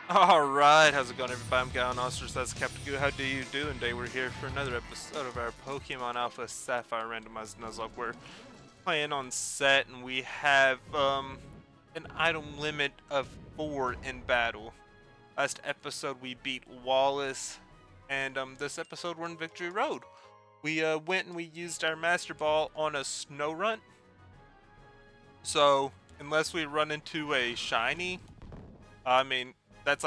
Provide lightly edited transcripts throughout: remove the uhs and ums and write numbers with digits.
Alright, how's it going everybody? I'm Gallon Ostrich, that's Captain Goo. How do you do? And today we're here for another episode of our Pokemon Alpha Sapphire Randomized Nuzlocke. We're playing on set and we have an item limit of 4 in battle. Last episode we beat Wallace, and this episode we're in Victory Road. We went and we used our Master Ball on a snow run. So unless we run into a shiny, that's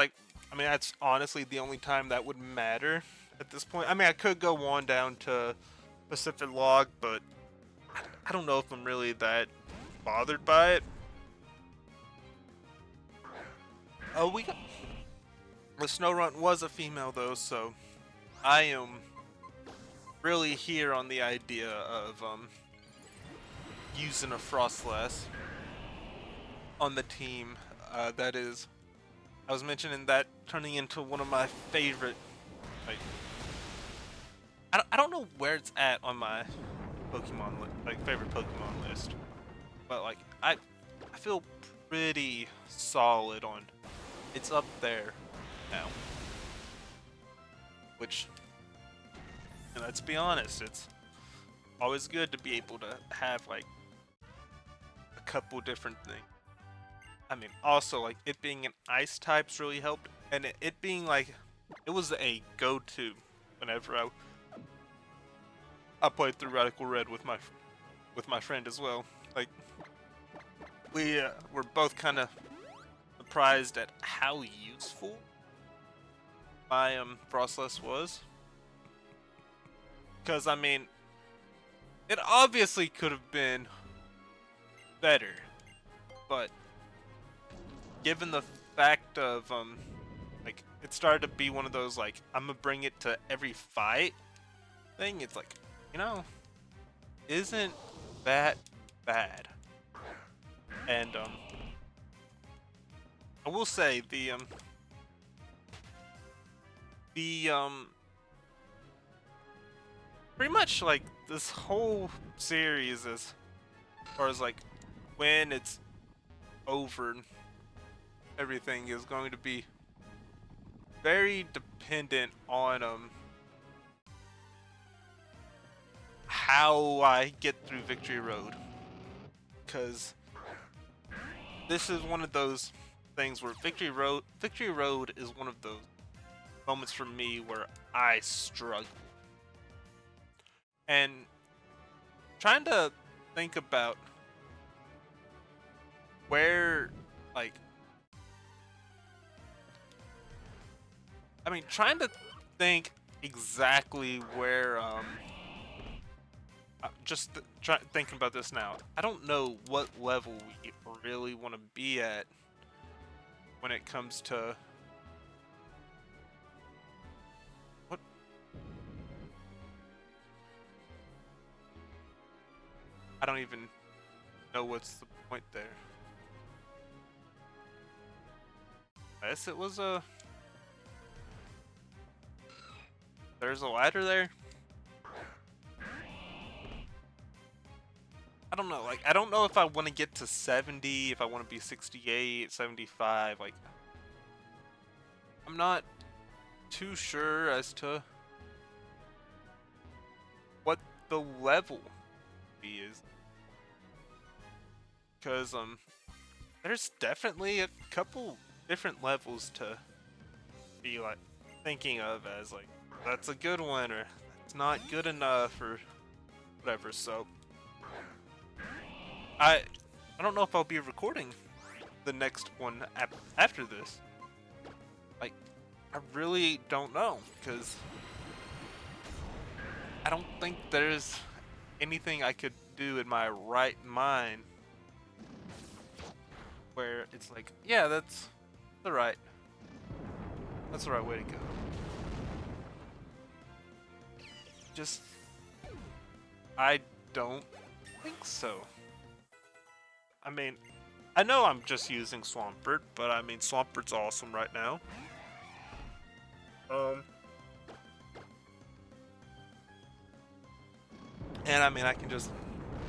honestly the only time that would matter at this point. I mean, I could go on down to Pacific Log, but I don't know if I'm really that bothered by it. Oh, the snow run was a female though, so I am really here on the idea of using a Frostlass on the team. That is, I was mentioning that turning into one of my favorite, like, I don't know where it's at on my Pokemon favorite Pokemon list, but like I feel pretty solid on, it's up there now. Which, and let's be honest, it's always good to be able to have like a couple different things. I mean, also, like, it being an ice types really helped, and it being like, it was a go-to whenever I played through Radical Red with my friend as well. Like, we were both kind of surprised at how useful my Frostlass was, because I mean, it obviously could have been better, but given the fact of like, it started to be one of those like, I'm gonna bring it to every fight thing, it's like, you know, isn't that bad. And I will say the pretty much like this whole series is, or is like, when it's over, everything is going to be very dependent on how I get through Victory Road, because this is one of those things where Victory Road is one of those moments for me where I struggle, and trying to think about where, like, I mean, trying to think exactly where, thinking about this now, I don't know what level we really want to be at when it comes to what. I don't even know what's the point there. I guess it was a. There's a ladder there? I don't know, like, I don't know if I want to get to 70, if I want to be 68, 75, like, I'm not too sure as to what the level is. Because, there's definitely a couple different levels to be, like, thinking of as, like, that's a good one, or it's not good enough, or whatever. So I don't know if I'll be recording the next one after this. Like, I really don't know, because I don't think there's anything I could do in my right mind where it's like, yeah, that's the right way to go. Just, I don't think so. I mean, I know I'm just using Swampert, but I mean, Swampert's awesome right now. And I mean, I can just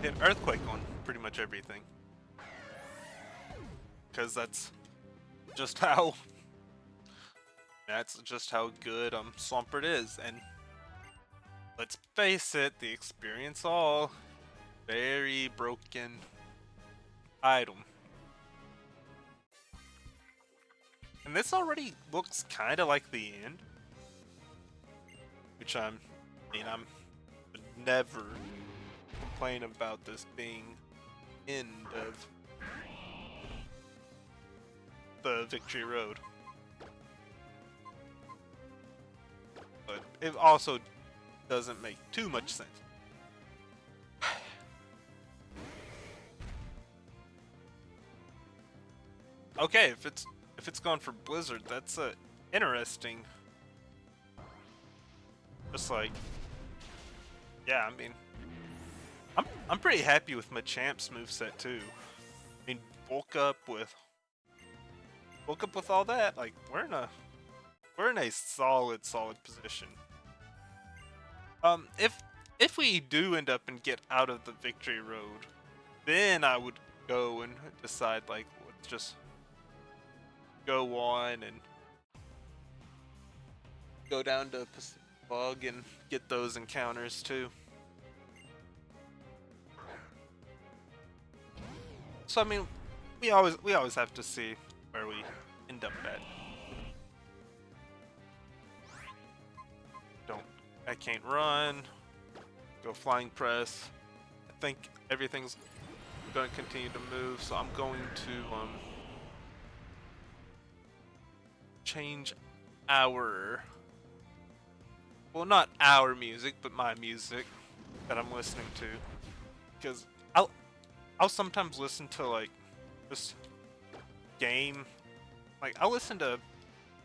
hit Earthquake on pretty much everything, because that's just how That's just how good Swampert is, and let's face it, the experience all very broken item. And this already looks kind of like the end, which I'm never complain about this being end of the Victory Road. But it also doesn't make too much sense. Okay, if it's gone for Blizzard, that's interesting. Just like, yeah, I mean, I'm pretty happy with Machamp's moveset too. I mean, bulk up with all that. Like, we're in a solid position. If we do end up and get out of the Victory Road, then I would go and decide, like, let's just go on and go down to Pacific Bog and get those encounters too. So I mean, we always have to see where we end up at. I can't run. Go flying press. I think everything's going to continue to move, so I'm going to change our, well, not our music, but my music that I'm listening to, because I'll sometimes listen to, like, just game, like, I'll listen to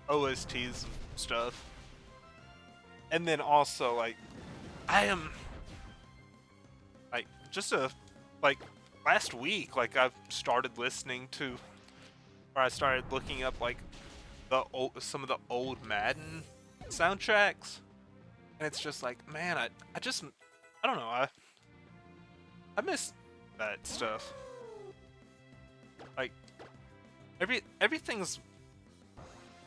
OSTs stuff, and then also, like, I am, like, like, last week, like, I've started listening to, or I started looking up, like, some of the old Madden soundtracks, and it's just like, man, I don't know, I miss that stuff. Like, everything's,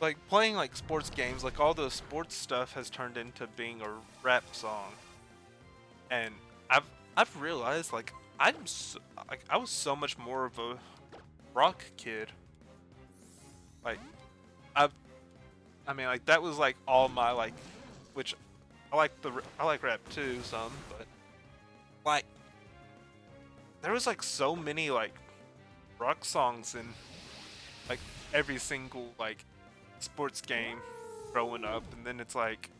like, playing, like, sports games, like, all the sports stuff has turned into being a rap song, and I've realized, like, I was so much more of a rock kid. Like, I mean, like, that was, like, all my, like, which I like rap too some, but, like, there was, like, so many, like, rock songs in, like, every single, like, sports game growing up, and then it's like,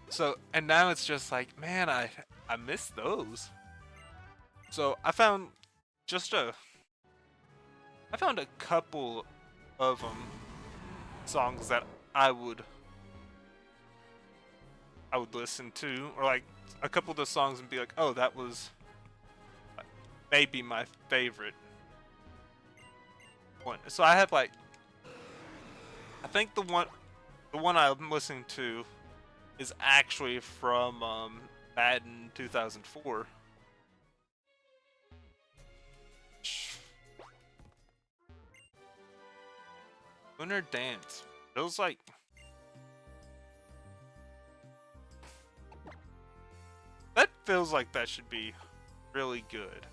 so, and now it's just like, man, I miss those. So I found a couple of songs that I would listen to, or like a couple of the songs and be like, oh, that was maybe my favorite one. So I have, like, I think the one I'm listening to is actually from Madden 2004. Lunar Dance. Feels like, that feels like that should be really good.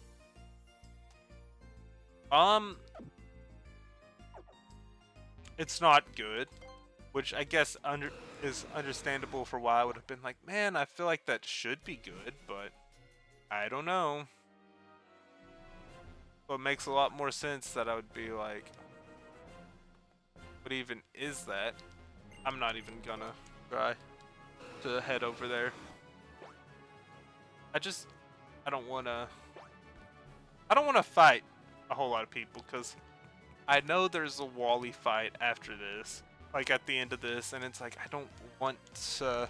It's not good, which I guess is understandable for why I would have been like, man, I feel like that should be good, but I don't know. But it makes a lot more sense that I would be like, what even is that? I'm not even gonna try to head over there. I don't wanna fight a whole lot of people, because I know there's a Wally fight after this, like at the end of this, and it's like, I don't want to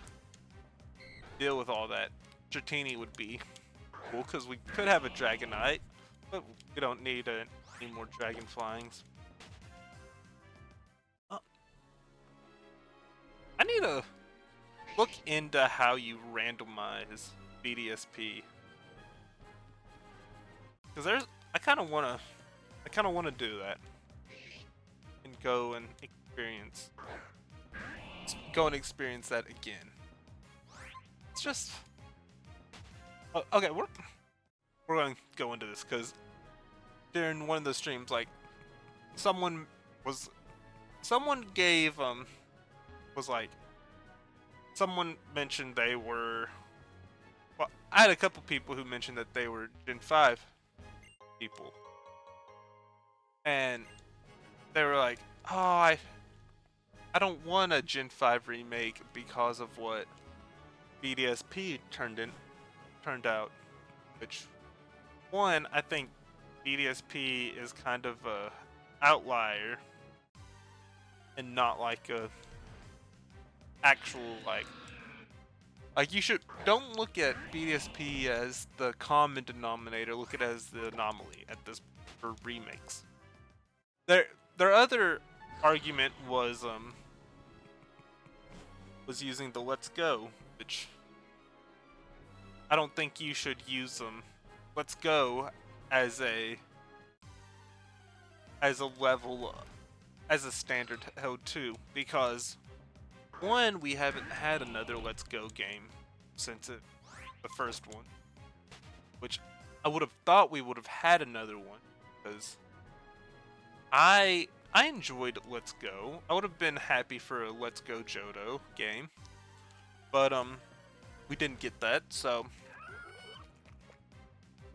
deal with all that. Dratini would be cool, because we could have a Dragonite, but we don't need any more Dragon Flyings. I need to look into how you randomize BDSP, because I kind of want to do that and go and experience go and experience that again. It's just okay. We're going to go into this because during one of the streams, like someone gave was like someone mentioned they were. Well, I had a couple people who mentioned that they were Gen 5 people, and they were like, "Oh, I don't want a Gen 5 remake because of what BDSP turned out." Which, one, I think BDSP is kind of a outlier and not like a actual like you don't look at BDSP as the common denominator, look at it as the anomaly at this for remakes. Their other argument was using the Let's Go, which I don't think you should use Let's Go as a level as a standard held too, because one, we haven't had another Let's Go game since the first one, which I would have thought we would have had another one, because I enjoyed Let's Go. I would have been happy for a Let's Go Johto game, but we didn't get that, so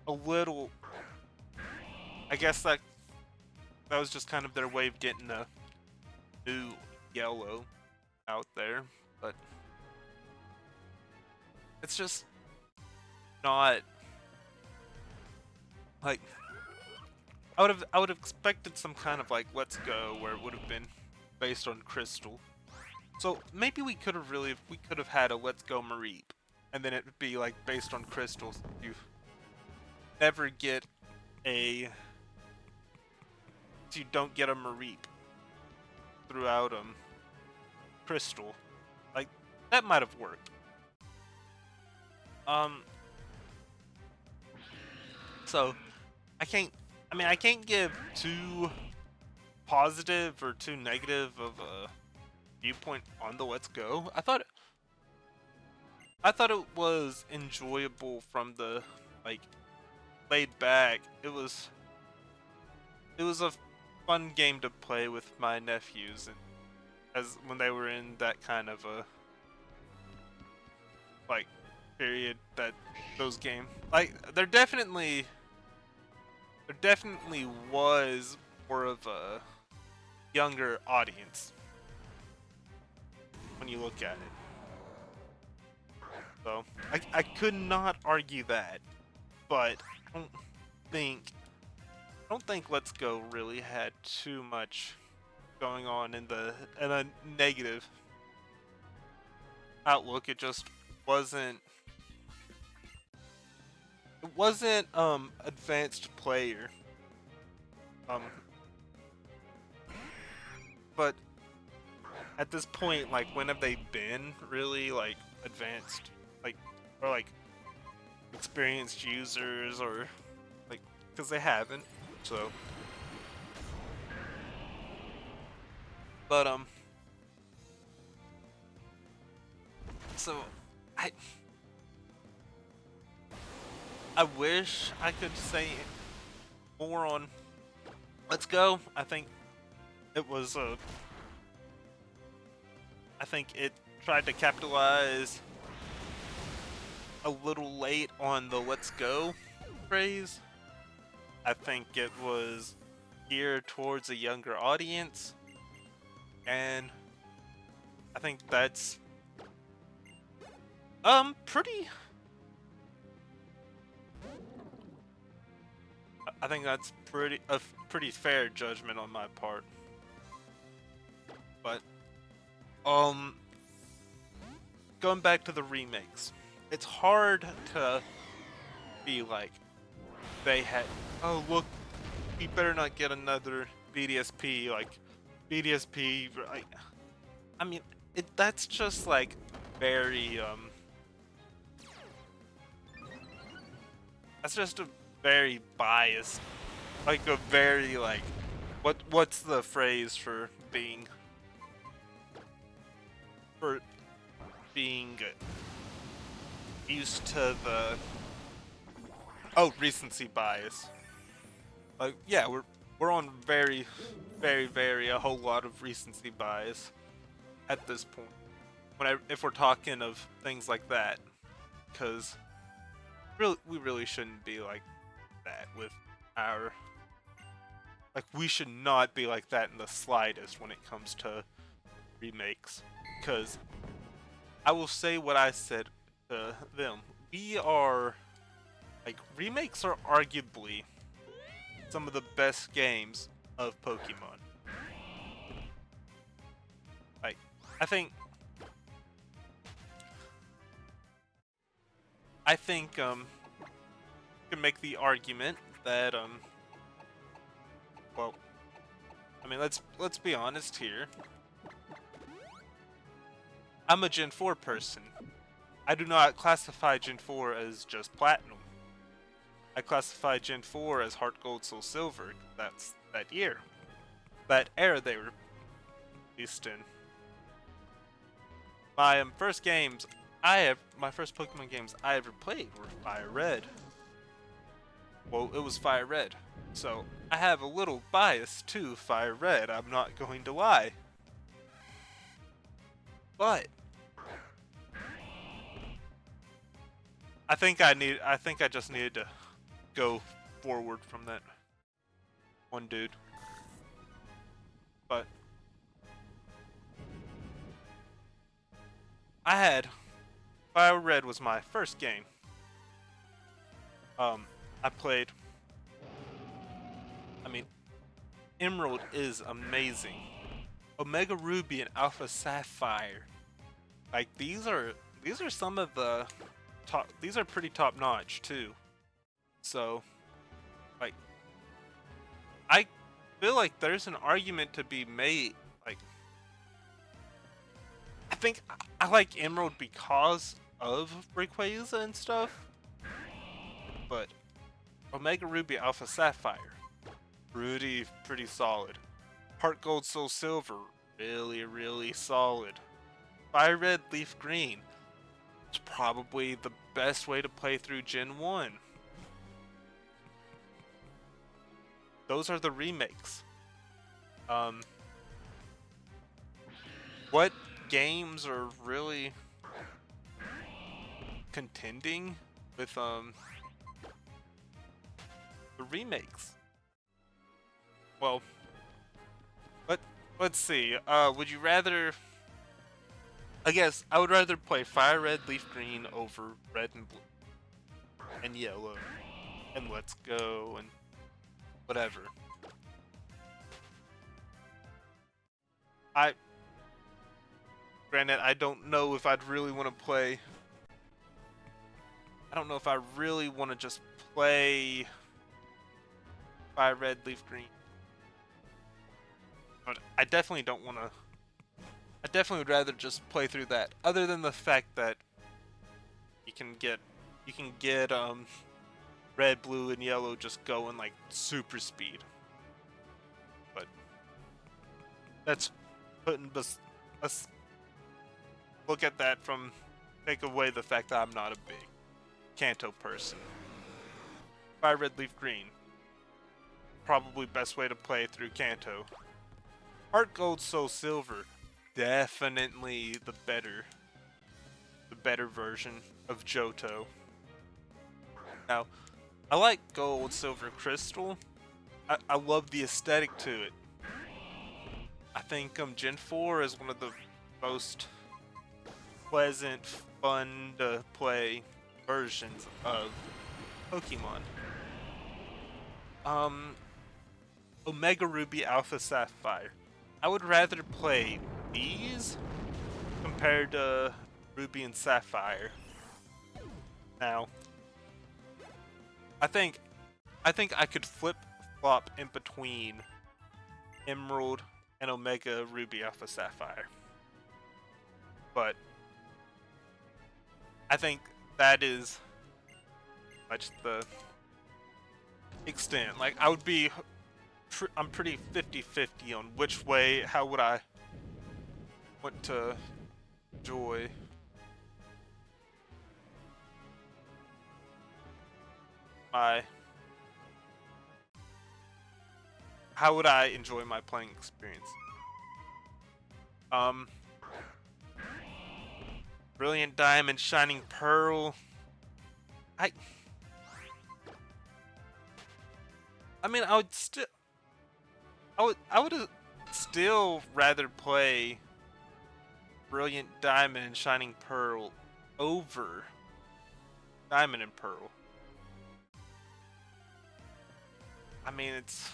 a little. I guess that was just kind of their way of getting a new yellow out there, but it's just not like I would have expected some kind of like Let's Go where it would have been based on Crystal. So maybe we could have had a Let's Go Mareep, and then it would be like based on Crystals. You never get a you don't get a Mareep throughout Crystal. Like that might have worked. So I can't give too positive or too negative of a viewpoint on the Let's Go. I thought it was enjoyable from the like laid back. It was a fun game to play with my nephews, and as when they were in that kind of a like period that those games like there definitely was more of a younger audience when you look at it. So I could not argue that, but I don't think Let's Go really had too much going on in a negative outlook. It just wasn't advanced player. But at this point, like, when have they been really like advanced, like, or like experienced users, or like, because they haven't. So, but so I wish I could say more on Let's Go. I think it was I think it tried to capitalize a little late on the Let's Go phrase. I think it was geared towards a younger audience, and I think that's pretty. I think that's a pretty fair judgment on my part. But going back to the remakes, it's hard to be like they had. Oh look, we better not get another BDSP. Like BDSP. Like, I mean, that's just like very That's just a very biased, like a very like, what's the phrase for being for being used to the recency bias. Like, yeah, we're on very a whole lot of recency bias at this point. If we're talking of things like that, because we really shouldn't be like that with our, like, we should not be like that in the slightest when it comes to remakes. Because I will say what I said to them. We are, like, remakes are arguably some of the best games of Pokemon. Like, I think you can make the argument that well, I mean, let's be honest here. I'm a Gen 4 person. I do not classify Gen 4 as just Platinum. I classify Gen 4 as Heart Gold, Soul Silver. That's that year. That era they were released in. My first Pokemon games I ever played were Fire Red. Well, it was Fire Red. So, I have a little bias to Fire Red, I'm not going to lie. But I think I just needed to go forward from that one dude. But Fire Red was my first game. I played, I mean, Emerald is amazing. Omega Ruby and Alpha Sapphire, like, these are some of the top. These are pretty top notch too. So, like, I feel like there's an argument to be made. Like, I think I like Emerald because of Rayquaza and stuff, but Omega Ruby, Alpha Sapphire, pretty solid. Heart Gold, Soul Silver, really solid. Fire Red, Leaf Green, it's probably the best way to play through Gen 1. Those are the remakes. What games are really contending with the remakes? Well, let's see. Would you rather? I guess I would rather play Fire Red, Leaf Green over Red and Blue and Yellow and Let's Go and whatever. Granted, I don't know if I'd really want to play. I don't know if I really want to just play Fire Red, Leaf Green. But I definitely don't want to. I definitely would rather just play through that. Other than the fact that you can get red, blue, and yellow just going like super speed. But that's putting let's look at that from, take away the fact that I'm not a big Kanto person. Fire Red, Leaf Green, probably best way to play through Kanto. Heart Gold, Soul Silver, definitely the better version of Johto. Now, I like Gold, Silver, Crystal. I love the aesthetic to it. I think Gen 4 is one of the most pleasant, fun to play versions of Pokemon. Omega Ruby, Alpha Sapphire. I would rather play these compared to Ruby and Sapphire. Now, I think I could flip-flop in between Emerald and Omega Ruby, Alpha Sapphire. But I think that is much the extent. Like, I would be I'm pretty 50-50 on which way, how would I want to enjoy my how would I enjoy my playing experience? Um, Brilliant Diamond, Shining Pearl. I mean, I would still rather play Brilliant Diamond and Shining Pearl over Diamond and Pearl. I mean, it's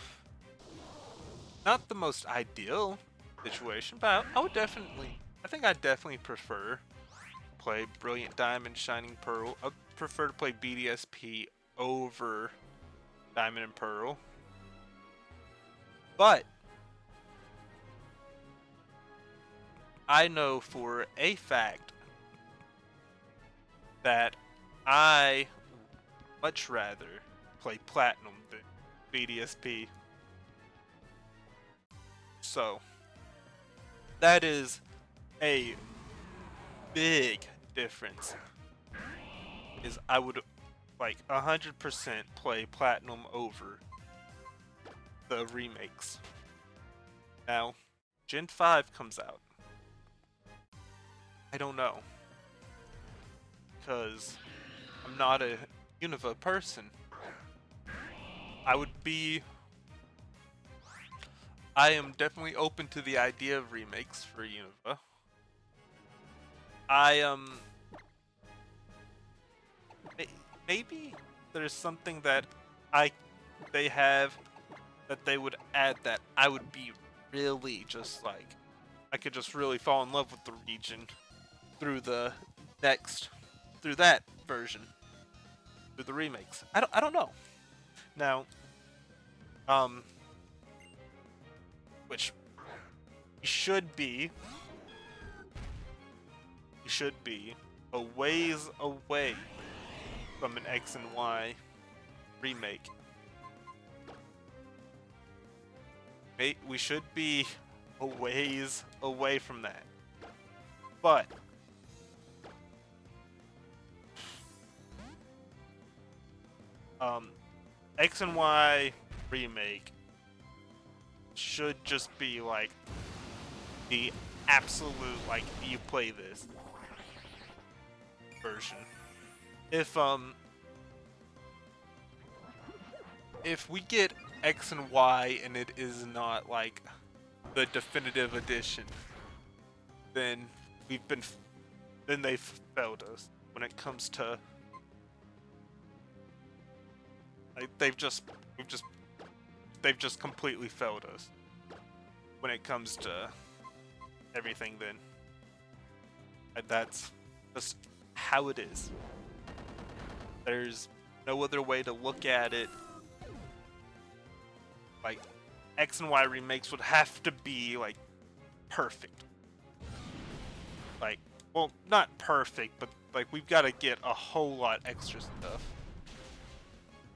not the most ideal situation, but I think I definitely prefer play Brilliant Diamond, Shining Pearl. I prefer to play BDSP over Diamond and Pearl. But I know for a fact that I much rather play Platinum than BDSP. So that is a big difference. Is I would like 100% play Platinum over the remakes. Now, Gen 5 comes out. I don't know. Because I'm not a Unova person. I am definitely open to the idea of remakes for Unova. Maybe there's something that they have that they would add that I would be really just like, I could just really fall in love with the region through that version, through the remakes. I don't know. Now, which should be a ways away from an X and Y remake. We should be a ways away from that. But X and Y remake should just be like the absolute, like, you play this version. If we get X and Y and it is not like the definitive edition, then they've failed us when it comes to, like, they've just completely failed us when it comes to everything. Then and that's just how it is. There's no other way to look at it. Like, X and Y remakes would have to be like perfect. Like, well, not perfect, but like we've got to get a whole lot extra stuff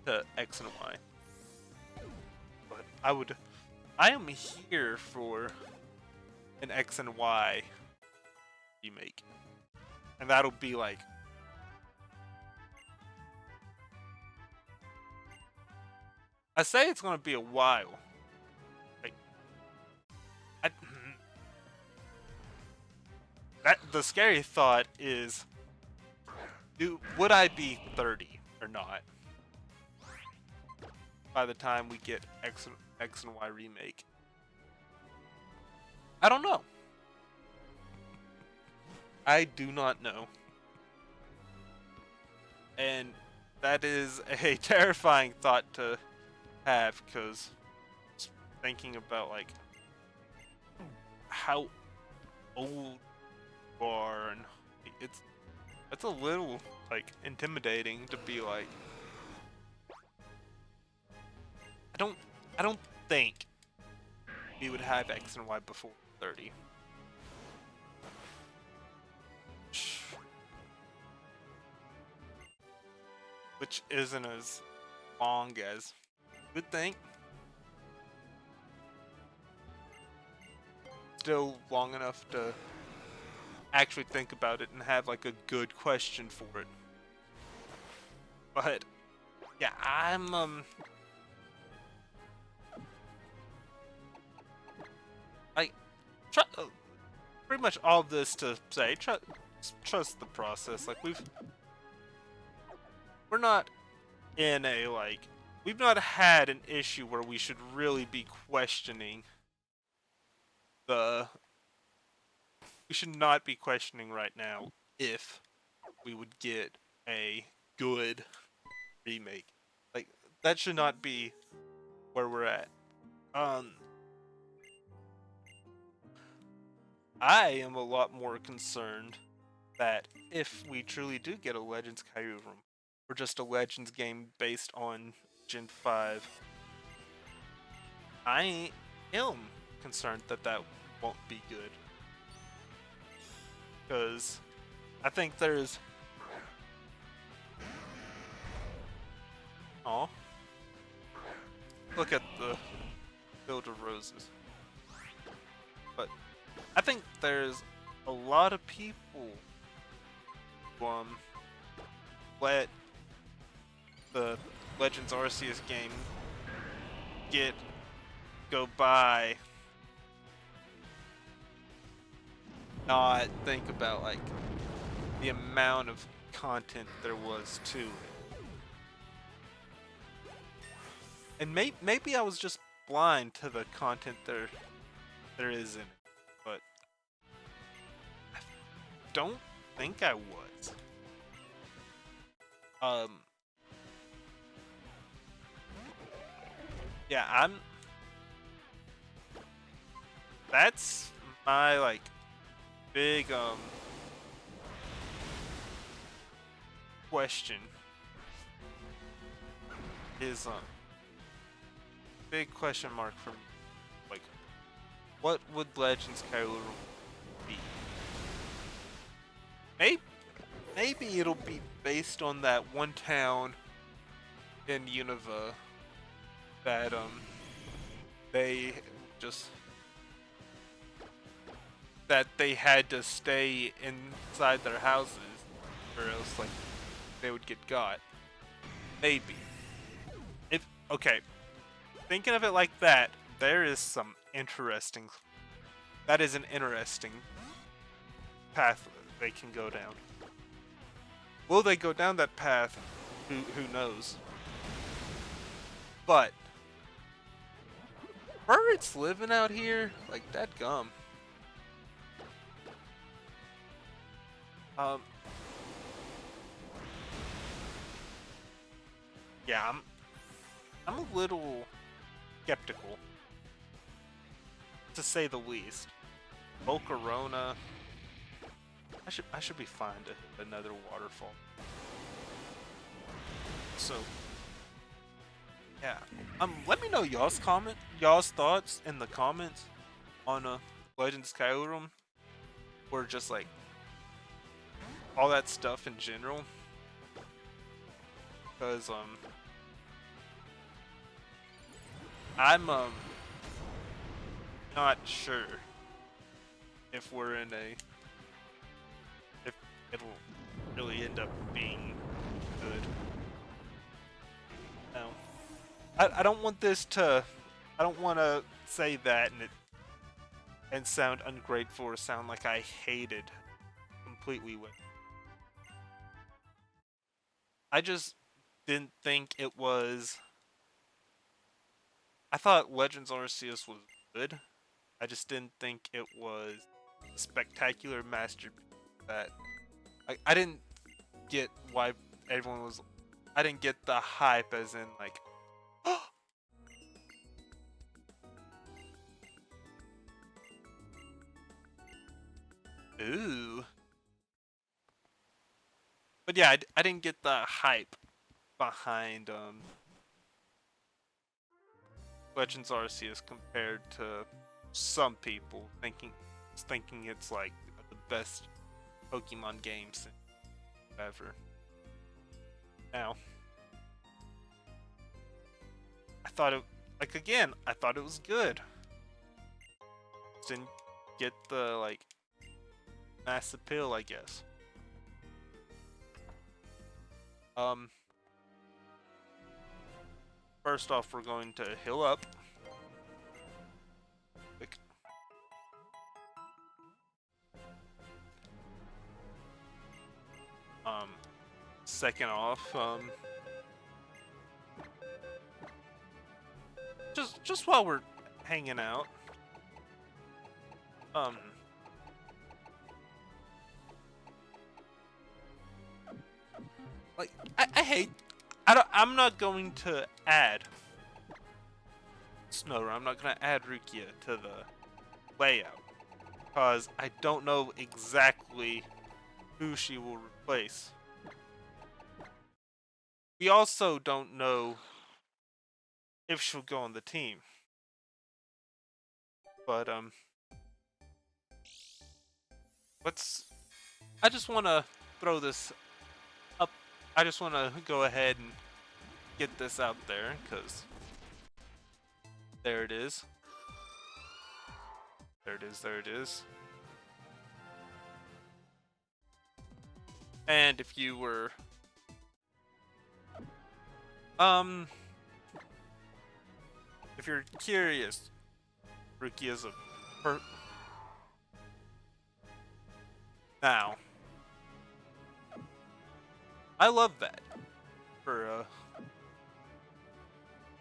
to X and Y. But I am here for an X and Y remake. And that'll be like, I say it's gonna be a while. Like, the scary thought is, would I be 30 or not by the time we get X and Y remake? I don't know. I do not know. And that is a terrifying thought to have, because thinking about like how old you are, and it's a little like intimidating to be like, I don't think we would have X and Y before 30. Which isn't as long as you would think. Still long enough to actually think about it and have like a good question for it. But yeah, I'm I try, pretty much all this to say trust the process. Like we're not in a like we've not had an issue where we should really be questioning the we should not be questioning right now if we would get a good remake. Like that should not be where we're at. Um I am a lot more concerned that if we truly do get a Legends Kyurem, or just a Legends game based on Gen 5, I am concerned that that won't be good. Because I think there's... Aw. Look at the field of roses. But I think there's a lot of people who let the Legends Arceus game go by, not think about like the amount of content there was to it. And maybe I was just blind to the content there is in it, but I don't think I was. Yeah, that's my like big question is big question mark for me. Like, what would Legends Kyurem be? Maybe it'll be based on that one town in Unova that they just that they had to stay inside their houses or else like they would get got. Maybe. If okay, thinking of it like that, there is some interesting that is an interesting path they can go down. Will they go down that path? Who knows? But birds living out here, like that gum. Yeah, I'm a little skeptical, to say the least. Volcarona, I should be fine to hit another waterfall. So yeah, let me know y'all's thoughts in the comments on Legends Kyurem, or just like all that stuff in general. Cause I'm not sure if we're in a if it'll really end up being good. No. I don't want this to I don't want to say that and sound ungrateful or sound like I hated completely with. I just didn't think it was. I thought Legends Arceus was good. I just didn't think it was a spectacular masterpiece. That I didn't get why everyone was. I didn't get the hype as in like. Ooh. But yeah, I didn't get the hype behind Legends Arceus compared to some people thinking it's like the best Pokemon game since ever. Now, I thought it I thought it was good. Didn't get the like mass appeal, I guess. First off, we're going to heal up. Quick. Second off, just while we're hanging out, like I hate. I'm not going to add Snowrun. I'm not going to add Rukia to the layout because I don't know exactly who she will replace. We also don't know if she'll go on the team. But I just want to throw this up. I just want to go ahead and get this out there because there it is. There it is. There it is. And if you were if you're curious, Rukia's a now. I love that.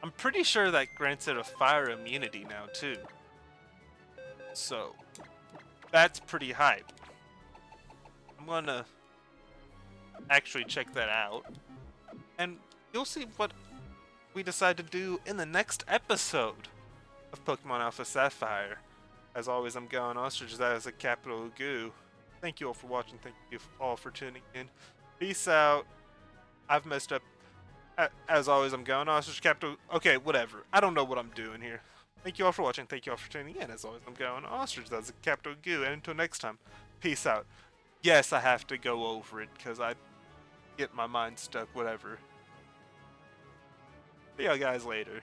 I'm pretty sure that grants it a fire immunity now too. So that's pretty hype. I'm gonna actually check that out, and you'll see what we decide to do in the next episode of Pokemon Alpha Sapphire. As always, I'm Going Ostrich. That is a capital Goo. Thank you all for watching. Thank you all for tuning in. Peace out. I've messed up. As always, I'm Going Ostrich. Capital. Okay, whatever. I don't know what I'm doing here. Thank you all for watching. Thank you all for tuning in. As always, I'm Going Ostrich. That's a capital Goo. And until next time, peace out. Yes, I have to go over it because I get my mind stuck. Whatever. See y'all guys later.